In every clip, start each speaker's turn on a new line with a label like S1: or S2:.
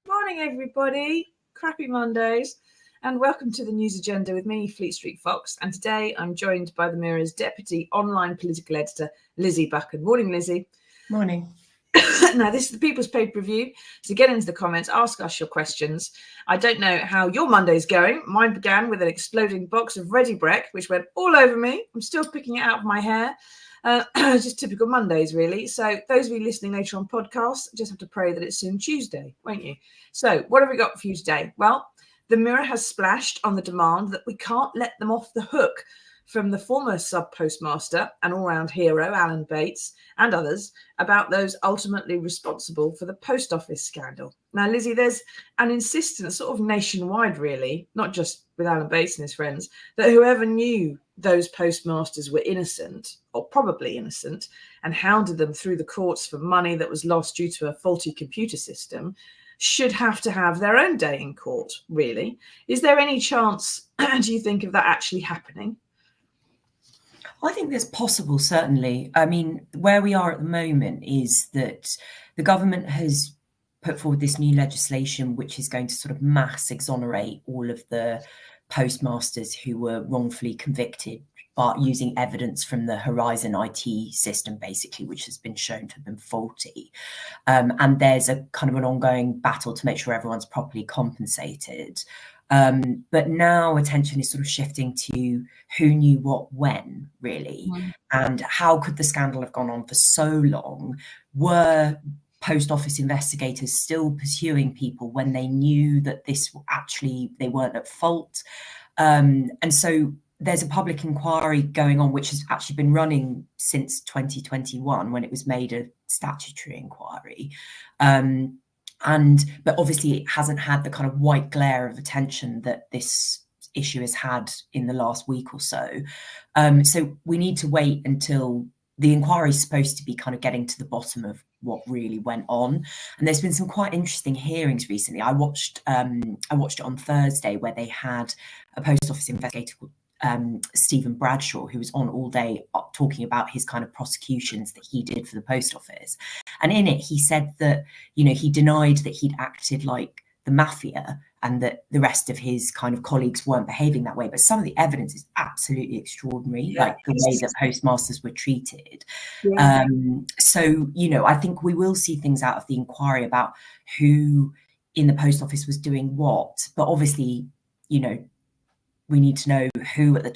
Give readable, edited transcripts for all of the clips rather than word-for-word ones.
S1: Morning, everybody. Crappy Mondays, and welcome to the news agenda with me, Fleet Street Fox. And today I'm joined by the Mirror's deputy online political editor, Lizzy Buchan. Morning, Lizzy.
S2: Morning.
S1: Now, this is the People's Pay-Per-View, so get into the comments, ask us your questions. I don't know how your Monday's going. Mine began with an exploding box of Ready Breck, which went all over me. I'm still picking it out of my hair. Just typical Mondays, really. So those of you listening later on podcasts, just have to pray that it's soon Tuesday, won't you? So what have we got for you today? Well, the Mirror has splashed on the demand that we can't let them off the hook from the former sub-postmaster and all-round hero, Alan Bates, and others, about those ultimately responsible for the post office scandal. Now, Lizzy, there's an insistence, sort of nationwide, really, not just with Alan Bates and his friends, that whoever knew those postmasters were innocent, or probably innocent, and hounded them through the courts for money that was lost due to a faulty computer system, should have to have their own day in court, really. Is there any chance, do you think, of that actually happening?
S2: I think that's possible, certainly. I mean, where we are at the moment is that the government has put forward this new legislation which is going to sort of mass exonerate all of the postmasters who were wrongfully convicted by using evidence from the Horizon IT system, basically, which has been shown to have been faulty. And there's a kind of an ongoing battle to make sure everyone's properly compensated. But now attention is sort of shifting to who knew what when, really, and how could the scandal have gone on for so long? Were post office investigators still pursuing people when they knew that this actually, they weren't at fault? And so there's a public inquiry going on, which has actually been running since 2021 when it was made a statutory inquiry. But obviously it hasn't had the kind of white glare of attention that this issue has had in the last week or so. So we need to wait until the inquiry is supposed to be kind of getting to the bottom of what really went on. And there's been some quite interesting hearings recently. I watched it on Thursday, where they had a post office investigator called Stephen Bradshaw, who was on all day talking about his kind of prosecutions that he did for the post office. And in it, he said that, you know, he denied that he'd acted like the mafia and that the rest of his kind of colleagues weren't behaving that way. But some of the evidence is absolutely extraordinary, like the way that postmasters were treated.
S1: Yeah.
S2: So, you know, I think we will see things out of the inquiry about who in the post office was doing what. But obviously, you know, we need to know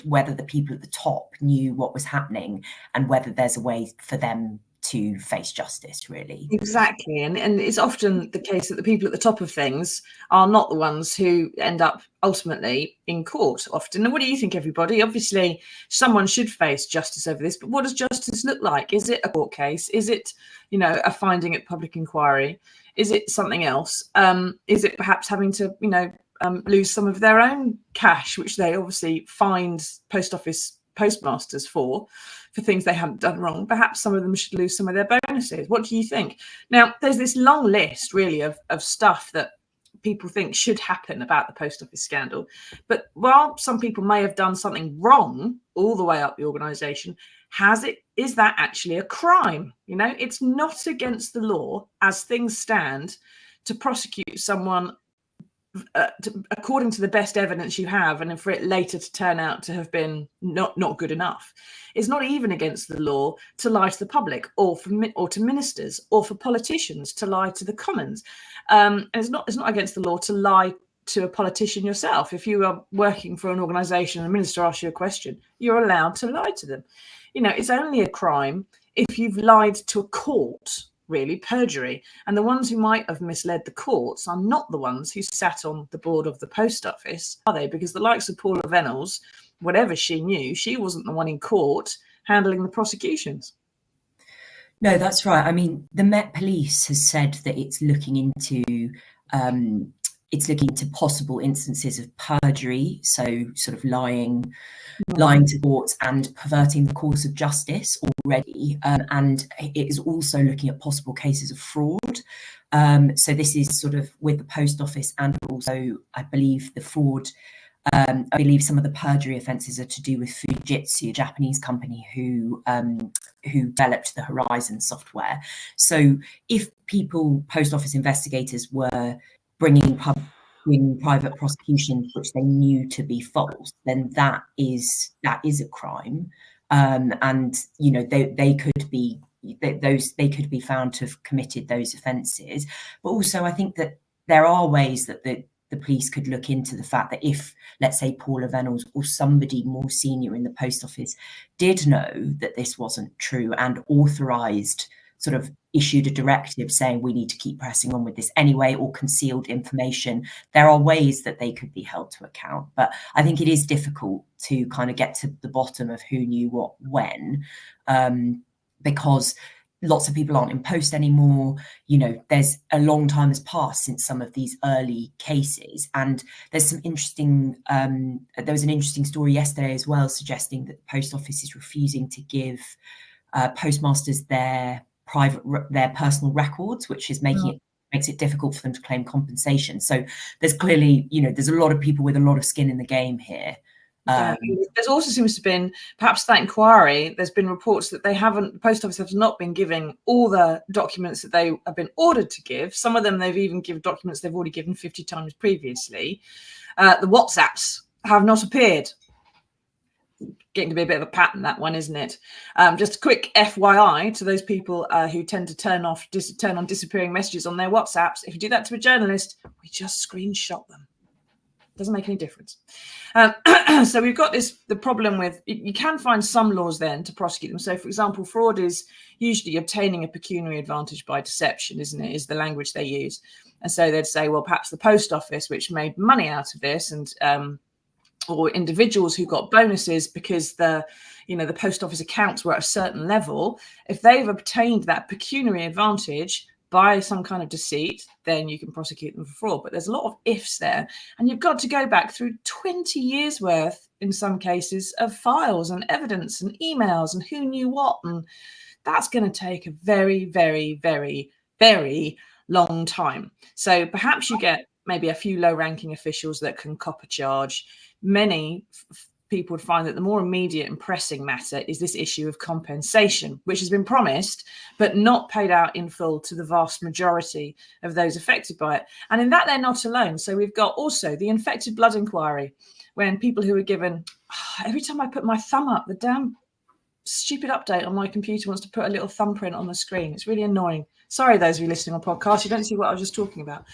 S2: whether the people at the top knew what was happening and whether there's a way for them to face justice, really.
S1: Exactly. And it's often the case that the people at the top of things are not the ones who end up ultimately in court often. And what do you think, everybody? Obviously, someone should face justice over this, but what does justice look like? Is it a court case? Is it, you know, a finding at public inquiry? Is it something else? Is it perhaps having to, you know, lose some of their own cash, which they obviously find post office postmasters for things they haven't done wrong? Perhaps some of them should lose some of their bonuses. What do you think? Now, there's this long list, really, of stuff that people think should happen about the post office scandal. But while some people may have done something wrong all the way up the organisation, is that actually a crime? You know, it's not against the law as things stand to prosecute someone according to the best evidence you have, and for it later to turn out to have been not good enough. It's not even against the law to lie to the public or to ministers or for politicians to lie to the Commons. And it's not against the law to lie to a politician yourself. If you are working for an organisation and a minister asks you a question, you're allowed to lie to them. You know, it's only a crime if you've lied to a court really perjury. And the ones who might have misled the courts are not the ones who sat on the board of the post office, are they? Because the likes of Paula Venables, whatever she knew, she wasn't the one in court handling the prosecutions.
S2: No, that's right. I mean, the Met Police has said that it's looking into possible instances of perjury, so sort of lying to courts and perverting the course of justice already. And it is also looking at possible cases of fraud. So this is sort of with the post office, and also, I believe, the fraud. I believe some of the perjury offences are to do with Fujitsu, a Japanese company who developed the Horizon software. So if post office investigators were bringing private prosecutions which they knew to be false, then that is a crime, and they could be found to have committed those offences. But also, I think that there are ways that the police could look into the fact that if, let's say, Paula Venables or somebody more senior in the post office did know that this wasn't true and authorised, sort of issued a directive saying we need to keep pressing on with this anyway, or concealed information, there are ways that they could be held to account. But I think it is difficult to kind of get to the bottom of who knew what when, because lots of people aren't in post anymore. There's a long time has passed since some of these early cases, and there's some interesting. There was an interesting story yesterday as well, suggesting that the post office is refusing to give postmasters their personal records, which is makes it difficult for them to claim compensation. So there's clearly, there's a lot of people with a lot of skin in the game here.
S1: There's also seems to have been, perhaps that inquiry, there's been reports that the post office has not been giving all the documents that they have been ordered to give. Some of them they've even given documents they've already given 50 times previously. The WhatsApps have not appeared. Getting to be a bit of a pattern, that one, isn't it? Just a quick FYI to those people who tend to turn on disappearing messages on their WhatsApps. If you do that to a journalist, we just screenshot them. Doesn't make any difference. So we've got the problem with, you can find some laws then to prosecute them. So, for example, fraud is usually obtaining a pecuniary advantage by deception, isn't it? Is the language they use. And so they'd say, well, perhaps the post office, which made money out of this, and or individuals who got bonuses because the post office accounts were at a certain level, if they've obtained that pecuniary advantage by some kind of deceit, then you can prosecute them for fraud. But there's a lot of ifs there. And you've got to go back through 20 years worth, in some cases, of files and evidence and emails and who knew what. And that's going to take a very, very, very, very long time. So perhaps you get maybe a few low-ranking officials that can cop a charge. Many people would find that the more immediate and pressing matter is this issue of compensation, which has been promised but not paid out in full to the vast majority of those affected by it. And in that, they're not alone. So we've got also the infected blood inquiry, when people who are given, every time I put my thumb up, the damn stupid update on my computer wants to put a little thumbprint on the screen. It's really annoying. Sorry, those of you listening on podcasts, you don't see what I was just talking about.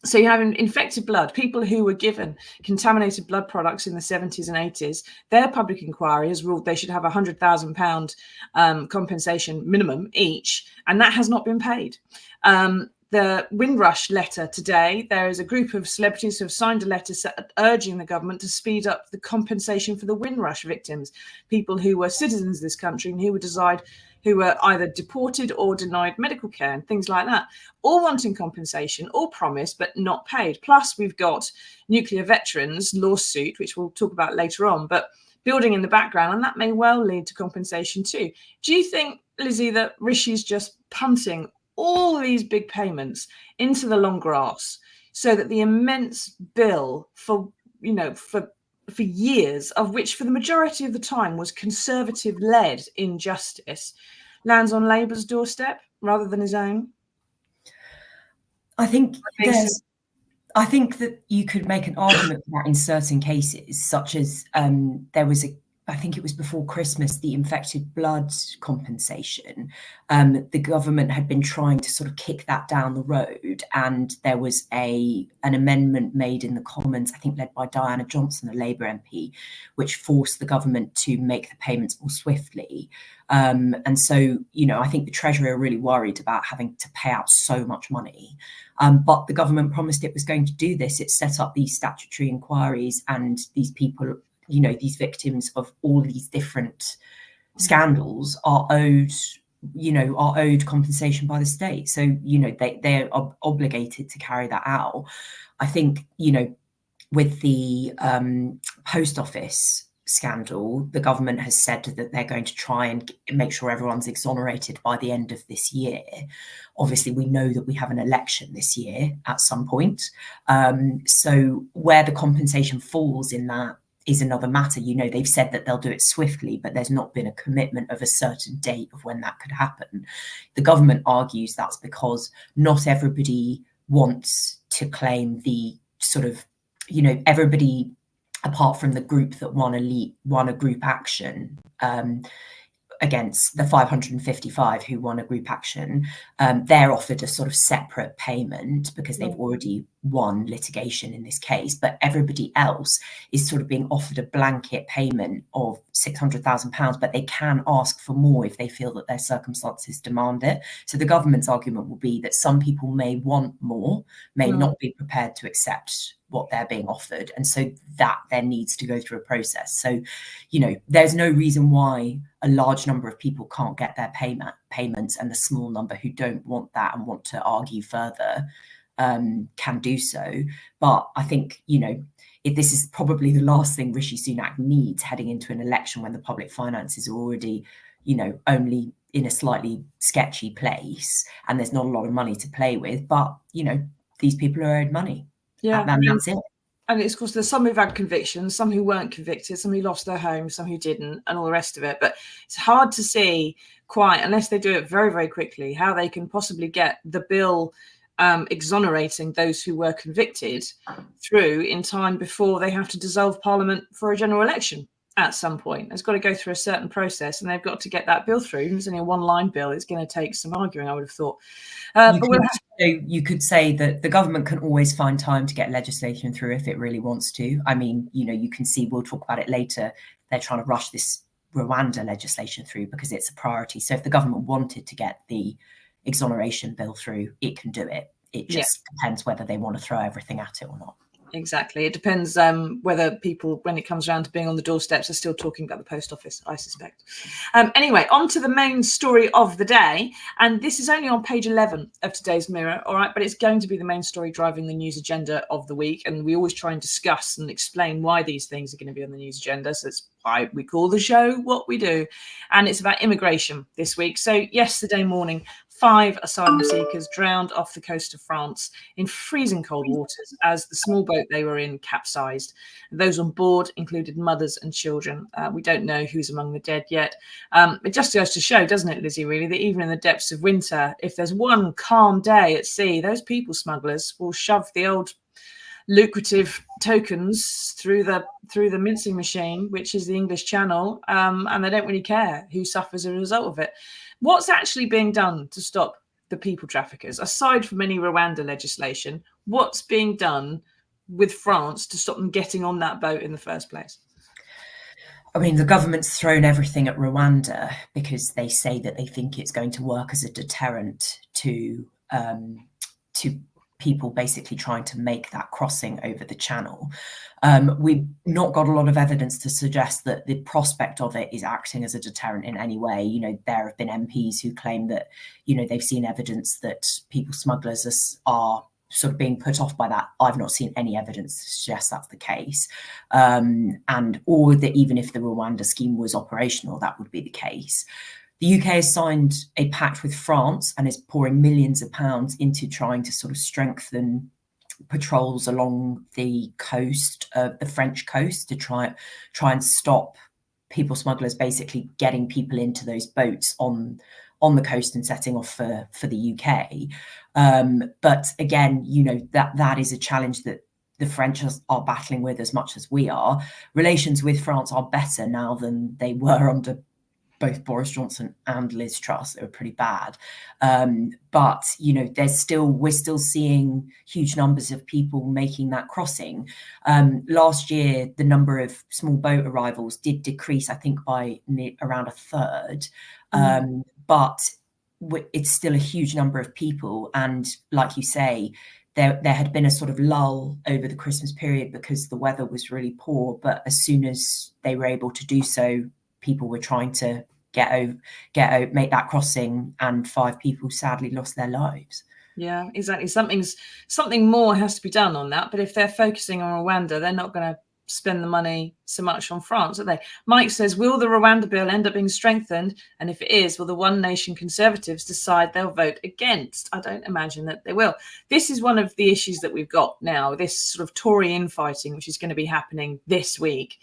S1: So you have infected blood, people who were given contaminated blood products in the 70s and 80s. Their public inquiry has ruled they should have £100,000 compensation minimum each, and that has not been paid. The Windrush letter today, there is a group of celebrities who have signed a letter urging the government to speed up the compensation for the Windrush victims, people who were citizens of this country and who were either deported or denied medical care and things like that, all wanting compensation, all promised but not paid. Plus, we've got nuclear veterans lawsuit, which we'll talk about later on, but building in the background, and that may well lead to compensation too. Do you think, Lizzy, that Rishi's just punting all these big payments into the long grass so that the immense bill for years, of which for the majority of the time was Conservative-led injustice, lands on Labour's doorstep rather than his own?
S2: I think that you could make an argument for that in certain cases, such as there was I think it was before Christmas, the infected blood compensation. The government had been trying to sort of kick that down the road, and there was an amendment made in the Commons, I think led by Diana Johnson, a Labour MP, which forced the government to make the payments more swiftly. And so, I think the Treasury are really worried about having to pay out so much money. But the government promised it was going to do this. It set up these statutory inquiries, and these people, these victims of all these different scandals are owed compensation by the state. So, they are obligated to carry that out. I think, with the post office scandal, the government has said that they're going to try and make sure everyone's exonerated by the end of this year. Obviously, we know that we have an election this year at some point. So where the compensation falls in that is another matter. They've said that they'll do it swiftly, but there's not been a commitment of a certain date of when that could happen. The government argues that's because not everybody wants to claim the sort of, everybody apart from the group that won a group action against the 555 who won a group action, they're offered a sort of separate payment because they've already won litigation in this case. But everybody else is sort of being offered a blanket payment of £600,000, but they can ask for more if they feel that their circumstances demand it. So the government's argument will be that some people may want more, may not be prepared to accept what they're being offered. And so that then needs to go through a process. So, there's no reason why a large number of people can't get their payments, and the small number who don't want that and want to argue further can do so. But I think, if this is probably the last thing Rishi Sunak needs heading into an election when the public finances are already, only in a slightly sketchy place and there's not a lot of money to play with. But, these people are owed money.
S1: Yeah,
S2: and that's it.
S1: And it's, of course, there's some who've had convictions, some who weren't convicted, some who lost their homes, some who didn't, and all the rest of it. But it's hard to see quite, unless they do it very, very quickly, how they can possibly get the bill exonerating those who were convicted through in time before they have to dissolve Parliament for a general election at some point. It's got to go through a certain process, and they've got to get that bill through. It's only a one-line bill. It's going to take some arguing, I would have thought.
S2: You could say that the government can always find time to get legislation through if it really wants to. I mean, you can see, we'll talk about it later, they're trying to rush this Rwanda legislation through because it's a priority. So if the government wanted to get the exoneration bill through, it can do it. It just depends whether they want to throw everything at it or not.
S1: Exactly. It depends whether people, when it comes around to being on the doorsteps, are still talking about the post office, I suspect. Anyway, on to the main story of the day. And this is only on page 11 of today's Mirror, all right? But it's going to be the main story driving the news agenda of the week. And we always try and discuss and explain why these things are going to be on the news agenda. So it's why we call the show what we do. And it's about immigration this week. So yesterday morning, 5 asylum seekers drowned off the coast of France in freezing cold waters as the small boat they were in capsized. Those on board included mothers and children. We don't know who's among the dead yet. It just goes to show, doesn't it, Lizzie, really, that even in the depths of winter, if there's one calm day at sea, those people smugglers will shove the old lucrative tokens through the mincing machine, which is the English Channel, and they don't really care who suffers as a result of it. What's actually being done to stop the people traffickers, aside from any Rwanda legislation? What's being done with France to stop them getting on that boat in the first place?
S2: I mean, the government's thrown everything at Rwanda because they say that they think it's going to work as a deterrent to people basically trying to make that crossing over the channel. We've not got a lot of evidence to suggest that the prospect of it is acting as a deterrent in any way. There have been MPs who claim that, they've seen evidence that people smugglers are sort of being put off by that. I've not seen any evidence to suggest that's the case. Or that even if the Rwanda scheme was operational, that would be the case. The UK has signed a pact with France and is pouring millions of pounds into trying to sort of strengthen patrols along the coast, the French coast, to try and stop people smugglers basically getting people into those boats on the coast and setting off for the UK. But again, that is a challenge that the French are battling with as much as we are. Relations with France are better now than they were under both Boris Johnson and Liz Truss. They were pretty bad. But, we're still seeing huge numbers of people making that crossing. Last year, the number of small boat arrivals did decrease, I think, by around a third. But it's still a huge number of people. And like you say, there had been a sort of lull over the Christmas period because the weather was really poor. But as soon as they were able to do so, people were trying to make that crossing, and 5 people sadly lost their lives.
S1: Yeah, exactly. Something more has to be done on that. But if they're focusing on Rwanda, they're not going to spend the money so much on France, are they? Mike says, will the Rwanda bill end up being strengthened? And if it is, will the One Nation Conservatives decide they'll vote against? I don't imagine that they will. This is one of the issues that we've got now, this sort of Tory infighting, which is going to be happening this week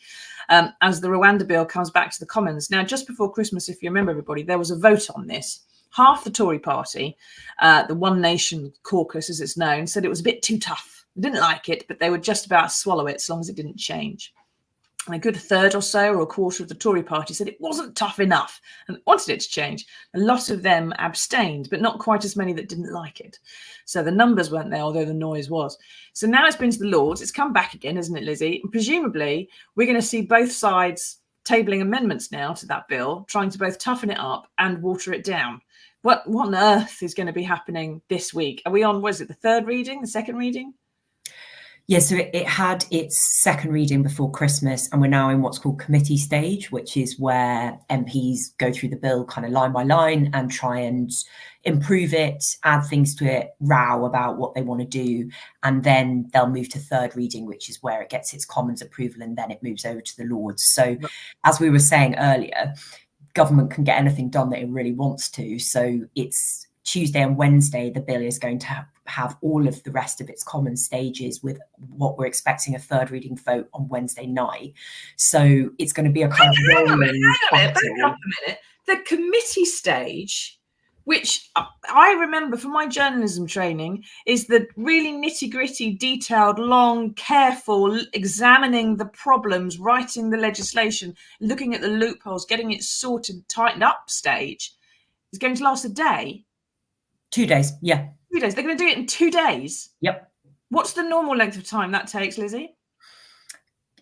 S1: as the Rwanda bill comes back to the Commons. Now, just before Christmas, if you remember, everybody, there was a vote on this. Half the Tory party, the One Nation caucus, as it's known, said it was a bit too tough. They didn't like it, but they would just about swallow it as long as it didn't change. And a good third or so, or a quarter of the Tory party said it wasn't tough enough and wanted it to change. A lot of them abstained, but not quite as many that didn't like it. So the numbers weren't there, although the noise was. So now it's been to the Lords. It's come back again, isn't it, Lizzie? And presumably, we're going to see both sides tabling amendments now to that bill, trying to both toughen it up and water it down. What on earth is going to be happening this week? Are we on, was it the third reading, the second reading?
S2: Yeah, so it had its second reading before Christmas, and we're now in what's called committee stage, which is where MPs go through the bill kind of line by line and try and improve it, add things to it, row about what they want to do, and then they'll move to third reading, which is where it gets its Commons approval, and then it moves over to the Lords. So as we were saying earlier, government can get anything done that it really wants to. So it's Tuesday and Wednesday, the bill is going to have all of the rest of its common stages, with what we're expecting a third reading vote on Wednesday night. So it's going to be a kind of rolling.
S1: Back up a minute. The committee stage, which I remember from my journalism training, is the really nitty-gritty, detailed, long, careful, examining the problems, writing the legislation, looking at the loopholes, getting it sorted, tightened up stage. Is going to last a day.
S2: 2 days, yeah.
S1: 2 days. They're going to do it in 2 days.
S2: Yep.
S1: What's the normal length of time that takes, Lizzie?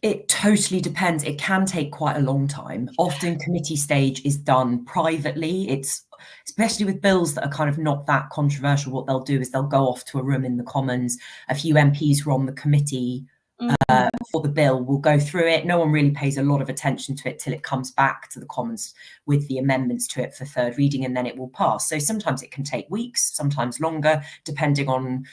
S2: It totally depends. It can take quite a long time. Often committee stage is done privately. It's especially with bills that are kind of not that controversial. What they'll do is they'll go off to a room in the Commons. A few MPs who are on the committee for the bill will go through it. No one really pays a lot of attention to it till it comes back to the Commons with the amendments to it for third reading, and then it will pass. So sometimes it can take weeks, sometimes longer, depending on,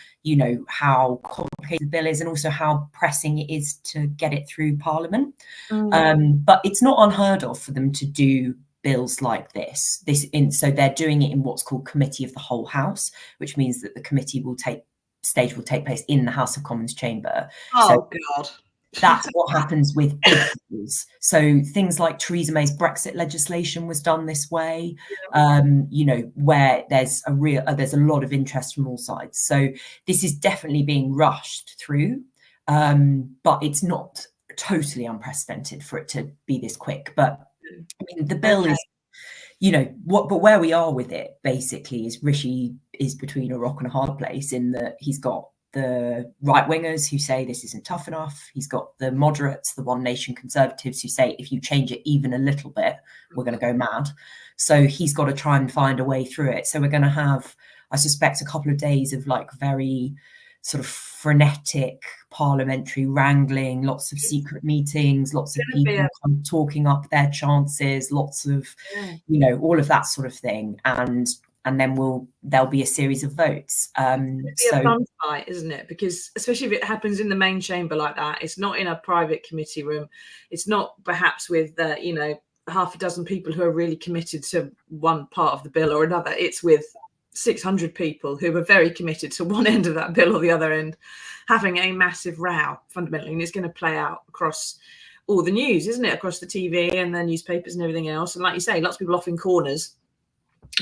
S2: how complicated the bill is and also how pressing it is to get it through Parliament. But it's not unheard of for them to do bills like this. So they're doing it in what's called Committee of the Whole House, which means that the committee stage will take place in the House of Commons chamber.
S1: Oh, God.
S2: That's what happens with big bills. So things like Theresa May's Brexit legislation was done this way, where there's a lot of interest from all sides. So this is definitely being rushed through, but it's not totally unprecedented for it to be this quick. But I mean, the bill is, but where we are with it basically is Rishi is between a rock and a hard place, in that he's got the right wingers who say this isn't tough enough. He's got the moderates, the One Nation Conservatives, who say if you change it even a little bit, we're going to go mad. So he's got to try and find a way through it. So we're going to have, I suspect, a couple of days of very sort of frenetic parliamentary wrangling, lots of secret meetings, lots of people kind of talking up their chances, lots of, all of that sort of thing. And then there'll be a series of votes.
S1: It's a fun fight, isn't it? Because especially if it happens in the main chamber like that, it's not in a private committee room. It's not perhaps with, half a dozen people who are really committed to one part of the bill or another. It's with 600 people who are very committed to one end of that bill or the other end, having a massive row, fundamentally. And it's going to play out across all the news, isn't it? Across the TV and the newspapers and everything else. And like you say, lots of people off in corners.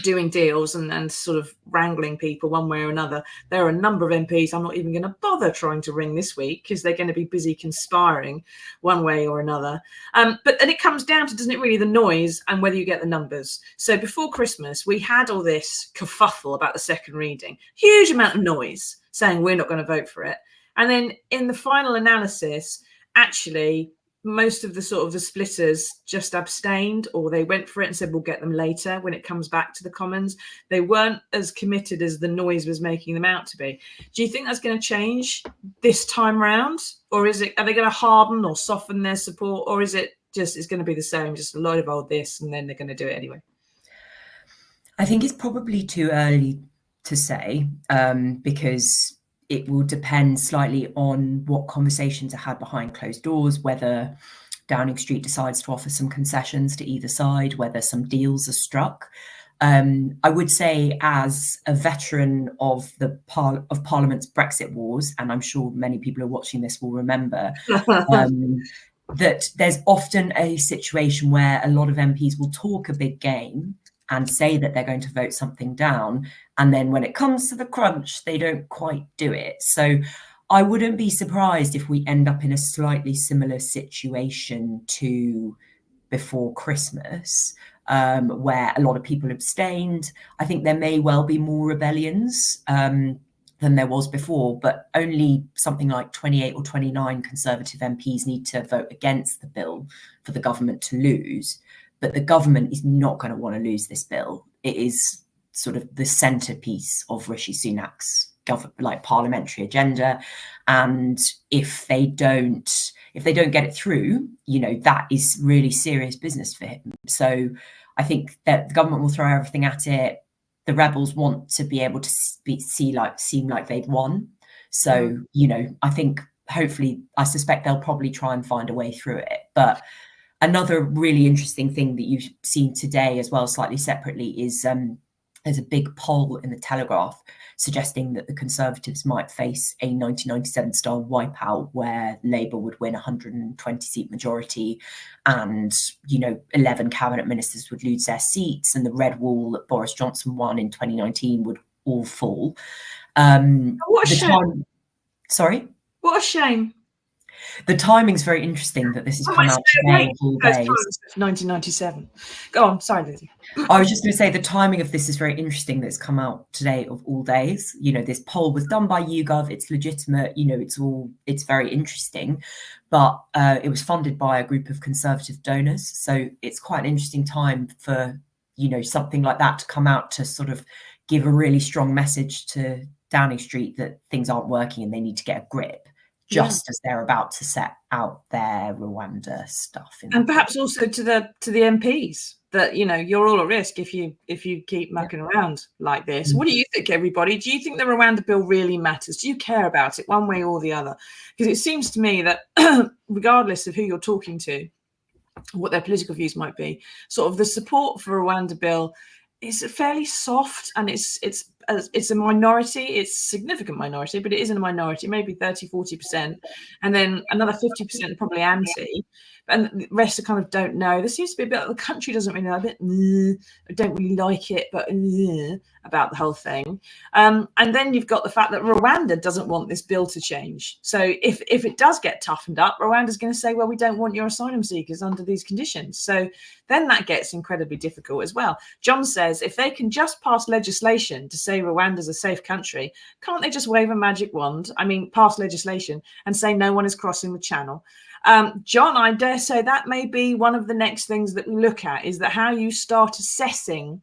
S1: doing deals and sort of wrangling people one way or another. There are a number of MPs I'm not even going to bother trying to ring this week because they're going to be busy conspiring one way or another. But then it comes down to, doesn't it really, the noise and whether you get the numbers. So before Christmas, we had all this kerfuffle about the second reading, huge amount of noise saying we're not going to vote for it. And then in the final analysis, actually, most of the sort of the splitters just abstained, or they went for it and said we'll get them later when it comes back to the Commons. They weren't as committed as the noise was making them out to be. Do you think that's going to change this time round, or are they going to harden or soften their support, or is it just it's going to be the same, just a load of old this, and then they're going to do it anyway?
S2: I think it's probably too early to say, because it will depend slightly on what conversations are had behind closed doors, whether Downing Street decides to offer some concessions to either side, whether some deals are struck. I would say, as a veteran of Parliament's Brexit wars, and I'm sure many people who are watching this will remember, that there's often a situation where a lot of MPs will talk a big game and say that they're going to vote something down, and then when it comes to the crunch, they don't quite do it. So I wouldn't be surprised if we end up in a slightly similar situation to before Christmas, where a lot of people abstained. I think there may well be more rebellions than there was before, but only something like 28 or 29 Conservative MPs need to vote against the bill for the government to lose. But the government is not going to want to lose this bill. It is sort of the centerpiece of Rishi Sunak's parliamentary agenda, and if they don't get it through, that is really serious business for him. So I think that the government will throw everything at it. The rebels want to be able to seem like they've won. So I think I suspect they'll probably try and find a way through it. But another really interesting thing that you've seen today as well, slightly separately, is there's a big poll in the Telegraph suggesting that the Conservatives might face a 1997 style wipeout where Labour would win a 120-seat majority and 11 cabinet ministers would lose their seats, and the red wall that Boris Johnson won in 2019 would all fall.
S1: What a shame.
S2: Sorry?
S1: What a shame.
S2: The timing's very interesting that this has come out today of all days.
S1: 1997. Go on, sorry, Lizzy.
S2: I was just going to say the timing of this is very interesting that it's come out today of all days. This poll was done by YouGov. It's legitimate. It's very interesting, but it was funded by a group of Conservative donors. So it's quite an interesting time for, something like that to come out to sort of give a really strong message to Downing Street that things aren't working and they need to get a grip. Just as they're about to set out their Rwanda stuff,
S1: and perhaps also to the MPs that you're all at risk if you keep mucking around like this. Mm-hmm. What do you think, everybody? Do you think the Rwanda bill really matters? Do you care about it one way or the other? Because it seems to me that regardless of who you're talking to, what their political views might be, sort of the support for a Rwanda bill is fairly soft, and it's a minority. It's a significant minority, but it isn't a minority, maybe 30-40%, and then another 50% probably anti, and the rest are kind of don't know. There seems to be a bit, the country doesn't really know, a bit don't really like it, but about the whole thing. And then you've got the fact that Rwanda doesn't want this bill to change. So if it does get toughened up, Rwanda's going to say, well, we don't want your asylum seekers under these conditions. So then that gets incredibly difficult as well. John says if they can just pass legislation to say Rwanda's a safe country, can't they just wave a magic wand? I mean, pass legislation and say no one is crossing the channel. John, I dare say that may be one of the next things that we look at, is that how you start assessing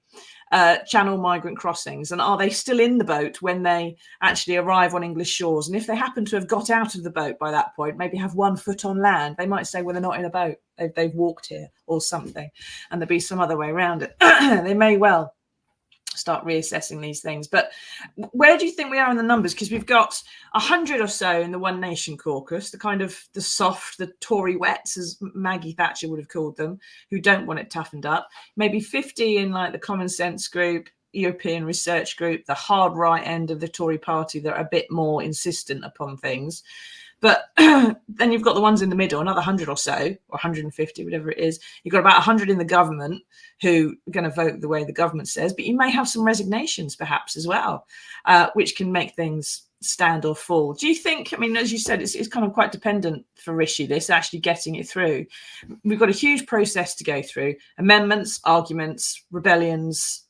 S1: channel migrant crossings, and are they still in the boat when they actually arrive on English shores? And if they happen to have got out of the boat by that point, maybe have one foot on land, they might say, well, they're not in a boat, they've walked here or something, and there'll be some other way around it. They may well start reassessing these things. But where do you think we are in the numbers? Because we've got 100 or so in the One Nation caucus, the kind of the soft, the Tory wets, as Maggie Thatcher would have called them, who don't want it toughened up. Maybe 50 in like the Common Sense group, European Research Group, the hard right end of the Tory party that are a bit more insistent upon things. But then you've got the ones in the middle, another 100 or so, or 150, whatever it is. You've got about 100 in the government who are going to vote the way the government says, but you may have some resignations perhaps as well, which can make things stand or fall. Do you think, I mean, as you said, it's kind of quite dependent for Rishi, this actually getting it through. We've got a huge process to go through, amendments, arguments, rebellions,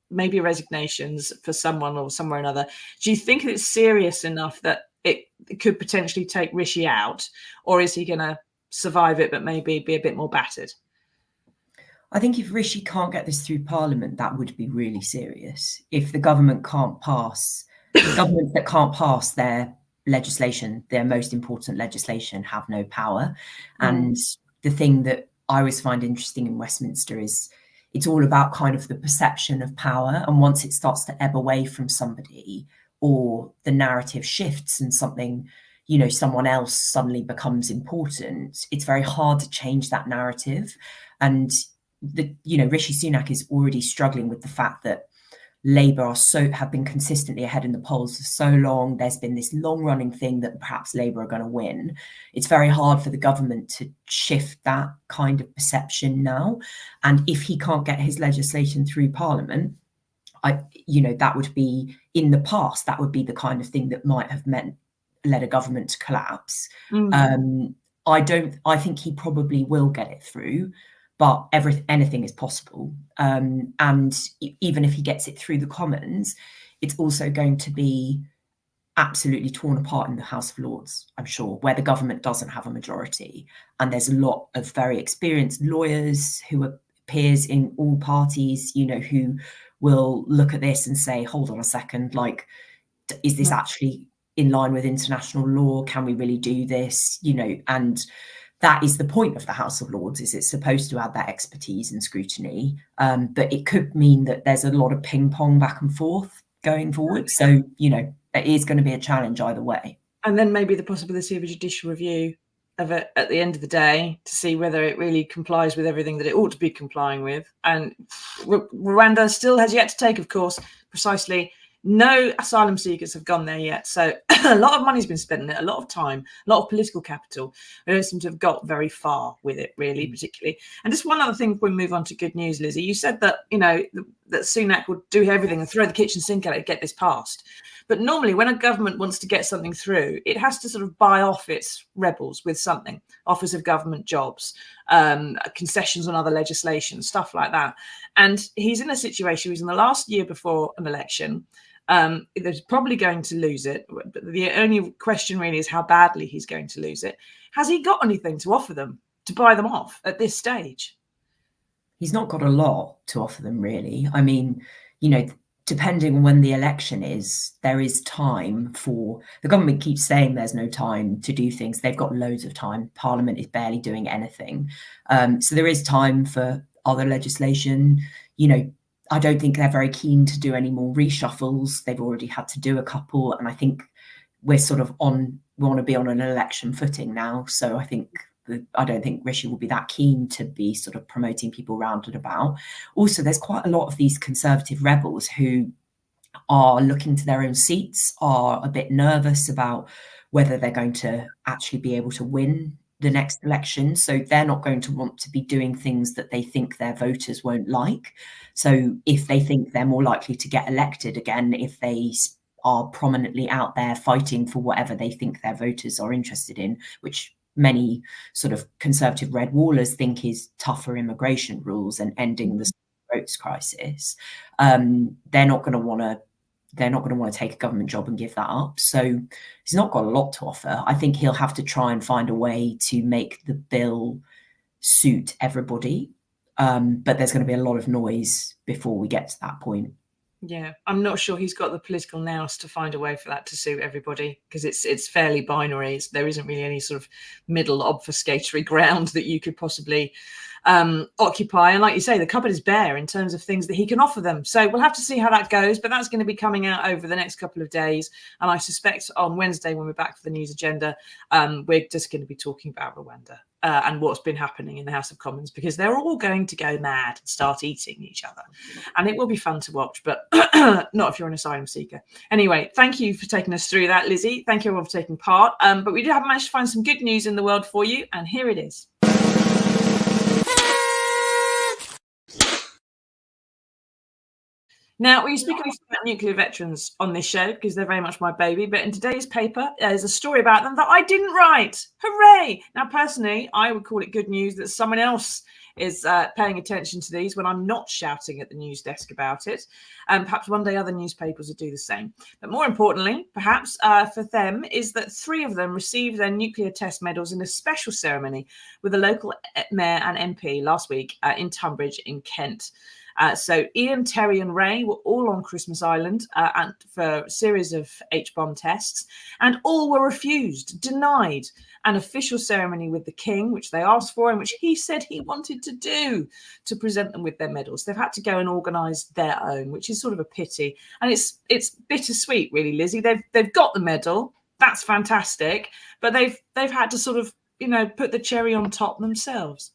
S1: maybe resignations for someone or somewhere or another. Do you think it's serious enough that it could potentially take Rishi out, or is he going to survive it but maybe be a bit more battered?
S2: I think if Rishi can't get this through Parliament, that would be really serious. If the government can't pass, governments that can't pass their legislation, their most important legislation, have no power. And the thing that I always find interesting in Westminster is it's all about kind of the perception of power. And once it starts to ebb away from somebody, or the narrative shifts and something, you know, someone else suddenly becomes important, it's very hard to change that narrative. And Rishi Sunak is already struggling with the fact that Labour have been consistently ahead in the polls for so long. There's been this long-running thing that perhaps Labour are going to win. It's very hard for the government to shift that kind of perception now. And if he can't get his legislation through Parliament, that would be, in the past, that would be the kind of thing that might have led a government to collapse. I think he probably will get it through, but anything is possible. And even if he gets it through the Commons, it's also going to be absolutely torn apart in the House of Lords, I'm sure, where the government doesn't have a majority. And there's a lot of very experienced lawyers who are peers in all parties, who will look at this and say, hold on a second, like, is this actually in line with international law? Can we really do this? And that is the point of the House of Lords, is it's supposed to add that expertise and scrutiny. But it could mean that there's a lot of ping pong back and forth going forward. So, it is going to be a challenge either way.
S1: And then maybe the possibility of a judicial review of it at the end of the day to see whether it really complies with everything that it ought to be complying with. And Rwanda still has yet to take, of course, precisely. No asylum seekers have gone there yet. So a lot of money's been spent on it, a lot of time, a lot of political capital. We don't seem to have got very far with it, really, particularly. And just one other thing before we move on to good news, Lizzy. You said that, that Sunak would do everything and throw the kitchen sink at it to get this passed. But normally when a government wants to get something through, it has to sort of buy off its rebels with something, offers of government jobs, concessions on other legislation, stuff like that. And he's in a situation, he's in the last year before an election. He's probably going to lose it. But the only question really is how badly he's going to lose it. Has he got anything to offer them to buy them off at this stage?
S2: He's not got a lot to offer them, really. I mean, depending on when the election is, there is time for, the government keeps saying there's no time to do things. They've got loads of time. Parliament is barely doing anything. So there is time for other legislation. I don't think they're very keen to do any more reshuffles. They've already had to do a couple. And I think we're sort of we want to be on an election footing now. So I don't think Rishi will be that keen to be sort of promoting people round and about. Also, there's quite a lot of these conservative rebels who are looking to their own seats, are a bit nervous about whether they're going to actually be able to win the next election. So they're not going to want to be doing things that they think their voters won't like. So if they think they're more likely to get elected again, if they are prominently out there fighting for whatever they think their voters are interested in, which many sort of conservative red wallers think is tougher immigration rules and ending the votes crisis, they're not going to want to take a government job and give that up. So he's not got a lot to offer. I think he'll have to try and find a way to make the bill suit everybody. But there's going to be a lot of noise before we get to that point.
S1: Yeah, I'm not sure he's got the political nous to find a way for that to suit everybody, because it's fairly binary. There isn't really any sort of middle obfuscatory ground that you could possibly occupy. And like you say, the cupboard is bare in terms of things that he can offer them. So we'll have to see how that goes. But that's going to be coming out over the next couple of days. And I suspect on Wednesday, when we're back for the news agenda, we're just going to be talking about Rwanda. and what's been happening in the House of Commons, because they're all going to go mad and start eating each other. And it will be fun to watch, but not if you're an asylum seeker. Anyway, thank you for taking us through that, Lizzie. Thank you everyone for taking part. But we have managed to find some good news in the world for you, and here it is. Now, we speak about nuclear veterans on this show because they're very much my baby, but in today's paper, there's a story about them that I didn't write. Hooray! Now, personally, I would call it good news that someone else is paying attention to these when I'm not shouting at the news desk about it. Perhaps one day other newspapers will do the same. But more importantly, perhaps for them, is that 3 of them received their nuclear test medals in a special ceremony with a local mayor and MP last week in Tunbridge in Kent. So Ian, Terry and Ray were all on Christmas Island and for a series of H-bomb tests, and all were refused, denied an official ceremony with the King, which they asked for and which he said he wanted to do to present them with their medals. They've had to go and organise their own, which is sort of a pity. And it's bittersweet, really, Lizzie. They've got the medal. That's fantastic. But they've had to sort of, put the cherry on top themselves.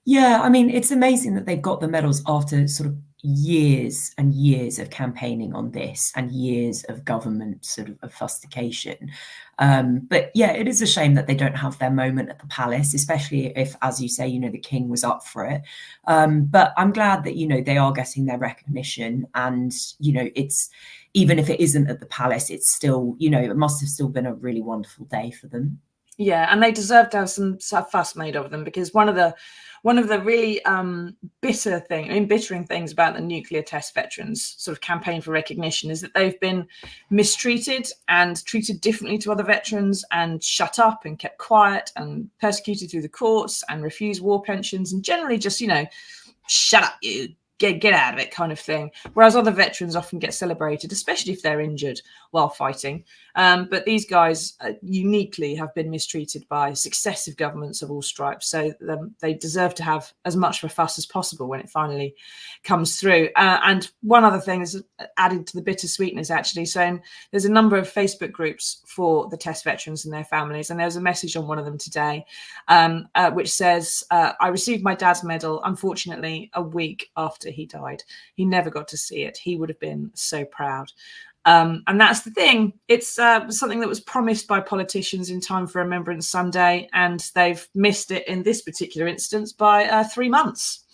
S2: Yeah, I mean, it's amazing that they've got the medals after sort of years and years of campaigning on this and years of government sort of fustication. But yeah, it is a shame that they don't have their moment at the palace, especially if, as you say, the King was up for it. But I'm glad that, they are getting their recognition, and, it's, even if it isn't at the palace, it's still, it must have still been a really wonderful day for them.
S1: Yeah, and they deserve to have some fuss made of them, because one of the really embittering things about the nuclear test veterans sort of campaign for recognition is that they've been mistreated and treated differently to other veterans, and shut up and kept quiet and persecuted through the courts and refused war pensions, and generally just, shut up, you. Get out of it kind of thing. Whereas other veterans often get celebrated, especially if they're injured while fighting. But these guys uniquely have been mistreated by successive governments of all stripes. So they deserve to have as much of a fuss as possible when it finally comes through. And one other thing is added to the bittersweetness, actually. So there's a number of Facebook groups for the test veterans and their families. And there's a message on one of them today, which says, I received my dad's medal, unfortunately, a week after he died. He never got to see it. He would have been so proud. And that's the thing. It's something that was promised by politicians in time for Remembrance Sunday, and they've missed it in this particular instance by 3 months.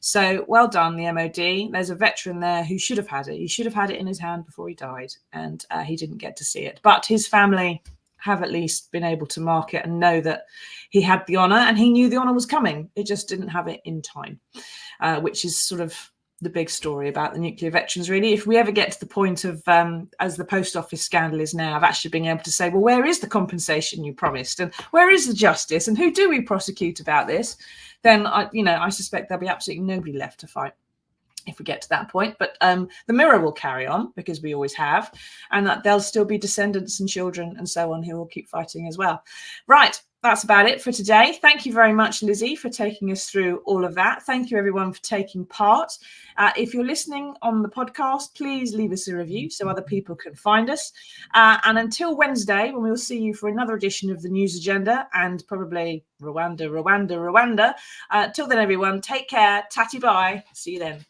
S1: So well done, the MOD. There's a veteran there who should have had it. He should have had it in his hand before he died, and he didn't get to see it. But his family have at least been able to mark it and know that he had the honour, and he knew the honour was coming. It just didn't have it in time, which is sort of the big story about the nuclear veterans, really. If we ever get to the point of, as the post office scandal is now, of actually being able to say, well, where is the compensation you promised, and where is the justice, and who do we prosecute about this, then I suspect there'll be absolutely nobody left to fight if we get to that point. But the mirror will carry on, because we always have, and that there'll still be descendants and children and so on who will keep fighting as well. Right. That's about it for today. Thank you very much, Lizzie, for taking us through all of that. Thank you, everyone, for taking part. If you're listening on the podcast, please leave us a review so other people can find us. And until Wednesday, when we'll see you for another edition of the News Agenda, and probably Rwanda. Till then, everyone, take care. Tatty bye. See you then.